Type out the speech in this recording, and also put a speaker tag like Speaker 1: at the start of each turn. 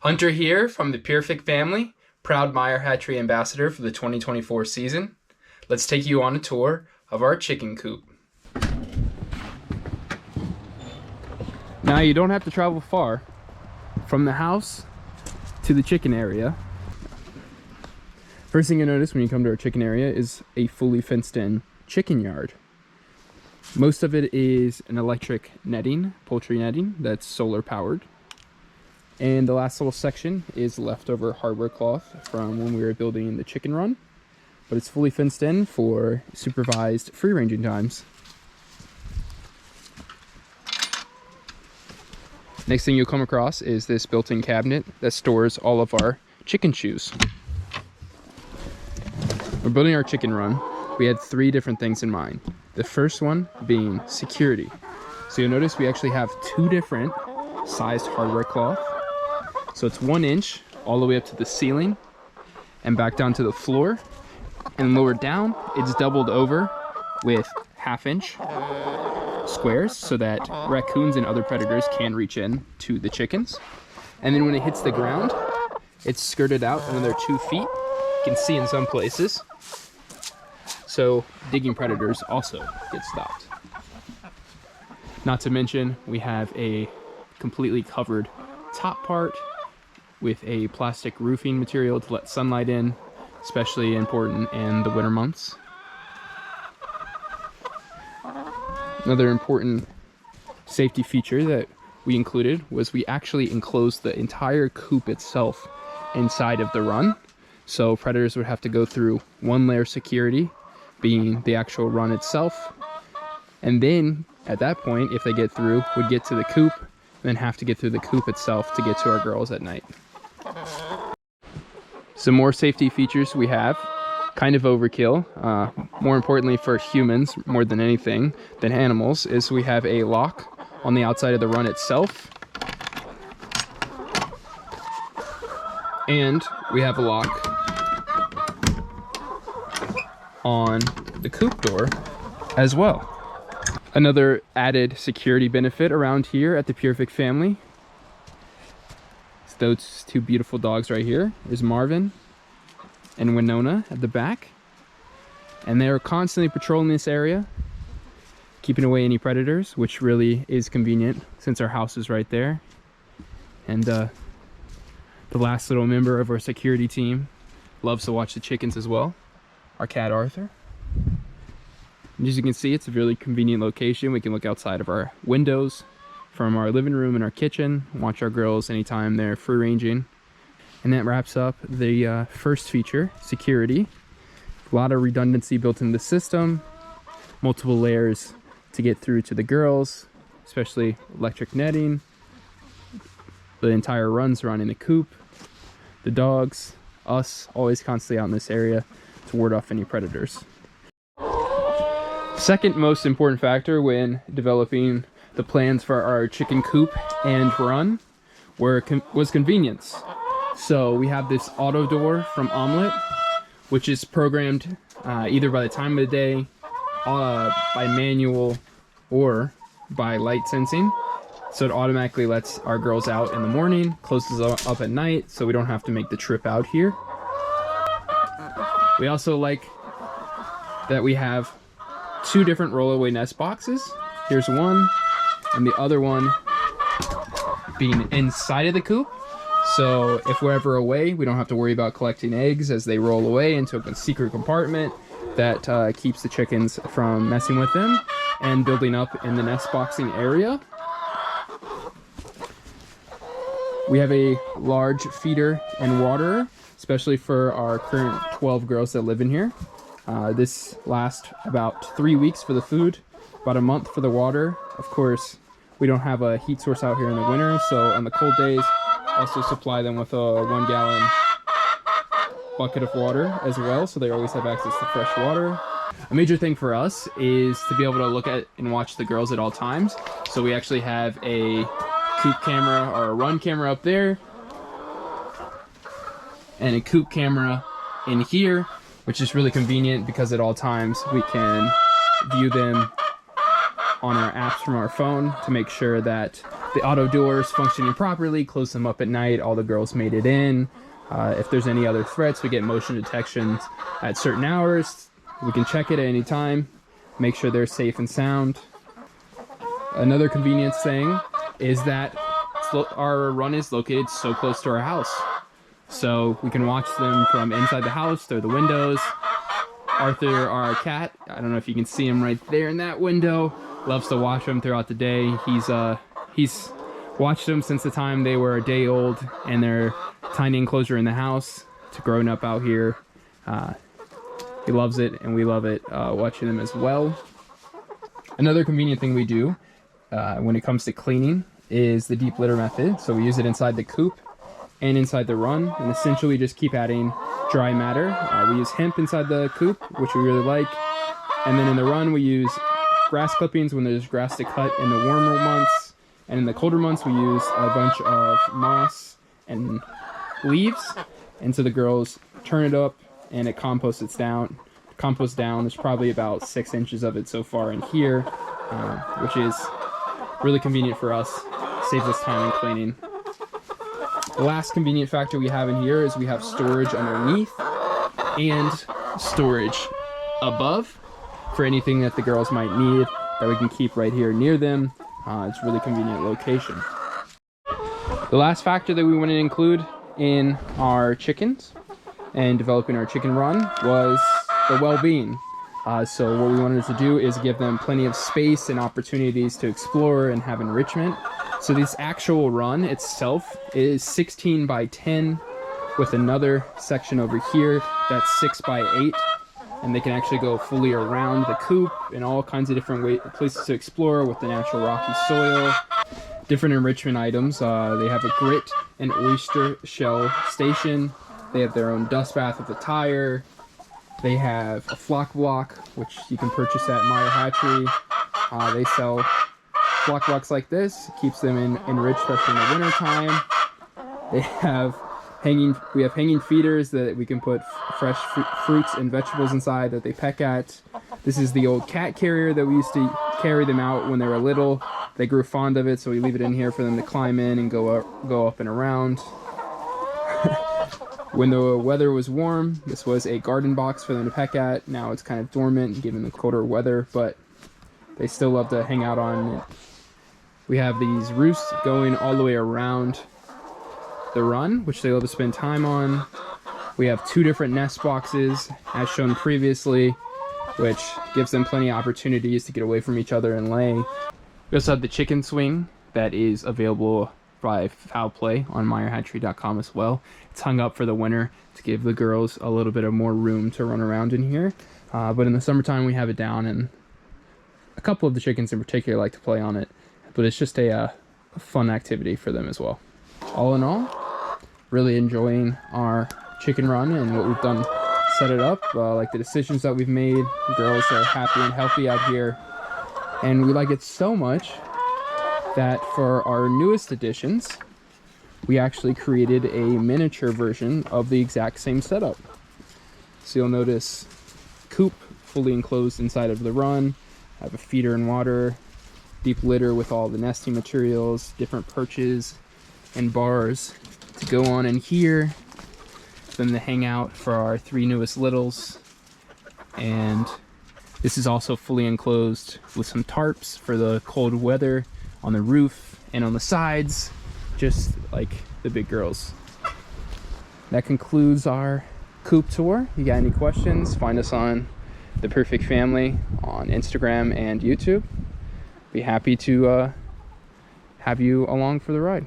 Speaker 1: Hunter here from the Perfect family, proud Meyer Hatchery ambassador for the 2024 season. Let's take you on a tour of our chicken coop. Now you don't have to travel far from the house to the chicken area. First thing you notice when you come to our chicken area is a fully fenced in chicken yard. Most of it is an electric netting, poultry netting, that's solar powered. And the last little section is leftover hardware cloth from when we were building the chicken run. But it's fully fenced in for supervised free ranging times. Next thing you'll come across is this built-in cabinet that stores all of our chicken shoes. We're building our chicken run. We had 3 different things in mind. The first one being security. So you'll notice we actually have 2 different sized hardware cloth. So it's 1 inch all the way up to the ceiling and back down to the floor. And lower down, it's doubled over with 1/2 inch squares so that raccoons and other predators can reach in to the chickens. And then when it hits the ground, it's skirted out another 2 feet. You can see in some places. So digging predators also get stopped. Not to mention, we have a completely covered top part with a plastic roofing material to let sunlight in, especially important in the winter months. Another important safety feature that we included was we actually enclosed the entire coop itself inside of the run. So predators would have to go through 1 layer security, being the actual run itself. And then at that point, if they get through, would get to the coop, then have to get through the coop itself to get to our girls at night. Some more safety features we have, kind of overkill, more importantly for humans more than anything than animals, is we have a lock on the outside of the run itself. And we have a lock on the coop door as well. Another added security benefit around here at the Perfect family is those 2 beautiful dogs right here. There's Marvin and Winona at the back. And they're constantly patrolling this area, keeping away any predators, which really is convenient since our house is right there. And the last little member of our security team loves to watch the chickens as well, our cat Arthur. And as you can see, it's a really convenient location. We can look outside of our windows from our living room and our kitchen, watch our girls anytime they're free ranging. And that wraps up the first feature, security. A lot of redundancy built into the system, multiple layers to get through to the girls, especially electric netting. The entire run surrounding the coop, the dogs, us, always constantly out in this area to ward off any predators. Second most important factor when developing the plans for our chicken coop and run was convenience. So we have this auto door from Omelette, which is programmed either by the time of the day, by manual, or by light sensing. So it automatically lets our girls out in the morning, closes up at night, so we don't have to make the trip out here. We also like that we have 2 different rollaway nest boxes. Here's one, and the other one being inside of the coop. So if we're ever away, we don't have to worry about collecting eggs as they roll away into a secret compartment that keeps the chickens from messing with them and building up in the nest boxing area. We have a large feeder and waterer, especially for our current 12 girls that live in here. This lasts about 3 weeks for the food, about a month for the water. Of course, we don't have a heat source out here in the winter, so on the cold days, also supply them with a 1 gallon bucket of water as well, so they always have access to fresh water. A major thing for us is to be able to look at and watch the girls at all times. So we actually have a coop camera or a run camera up there and a coop camera in here, which is really convenient because at all times we can view them on our apps from our phone to make sure that the auto doors functioning properly, close them up at night, all the girls made it in. If there's any other threats, we get motion detections at certain hours. We can check it at any time, make sure they're safe and sound. Another convenience thing is that our run is located so close to our house. So we can watch them from inside the house, through the windows. Arthur, our cat, I don't know if you can see him right there in that window, loves to watch them throughout the day. He's watched them since the time they were a day old and their tiny enclosure in the house to growing up out here. He loves it, and we love it watching them as well. Another convenient thing we do when it comes to cleaning is the deep litter method. So we use it inside the coop and inside the run, and essentially we just keep adding dry matter. We use hemp inside the coop, which we really like, and then in the run we use grass clippings when there's grass to cut in the warmer months, and in the colder months we use a bunch of moss and leaves, and so the girls turn it up and it composts down. There's probably about 6 inches of it so far in here, which is really convenient for us, saves us time in cleaning. The last convenient factor we have in here is we have storage underneath and storage above for anything that the girls might need that we can keep right here near them. It's a really convenient location. The last factor that we wanted to include in our chickens and developing our chicken run was the well-being. So what we wanted to do is give them plenty of space and opportunities to explore and have enrichment. So this actual run itself is 16 by 10 with another section over here that's 6 by 8. And they can actually go fully around the coop in all kinds of different places to explore with the natural rocky soil. Different enrichment items. They have a grit and oyster shell station. They have their own dust bath with a tire. They have a flock block, which you can purchase at Meyer Hatchery. They sell flock blocks like this. It keeps them enriched, especially in the winter time. They have we have hanging feeders that we can put fresh fruits and vegetables inside that they peck at. This is the old cat carrier that we used to carry them out when they were little. They grew fond of it, so we leave it in here for them to climb in and go up and around. When the weather was warm, this was a garden box for them to peck at. Now it's kind of dormant given the colder weather, but they still love to hang out on it. We have these roosts going all the way around the run, which they love to spend time on. We have 2 different nest boxes, as shown previously, which gives them plenty of opportunities to get away from each other and lay. We also have the chicken swing that is available by Foul Play on MeyerHatchery.com as well. It's hung up for the winter to give the girls a little bit of more room to run around in here. But in the summertime we have it down, and a couple of the chickens in particular like to play on it. But it's just a fun activity for them as well. All in all, really enjoying our chicken run and what we've done to set it up. Like the decisions that we've made. The girls are happy and healthy out here. And we like it so much that for our newest additions, we actually created a miniature version of the exact same setup. So you'll notice coop fully enclosed inside of the run, have a feeder and water, deep litter with all the nesting materials, different perches and bars to go on in here, for them to hang out for our 3 newest littles. And this is also fully enclosed with some tarps for the cold weather on the roof and on the sides, just like the big girls. That concludes our coop tour. You got any questions, find us on The Perfect Family on Instagram and YouTube. Be happy to have you along for the ride.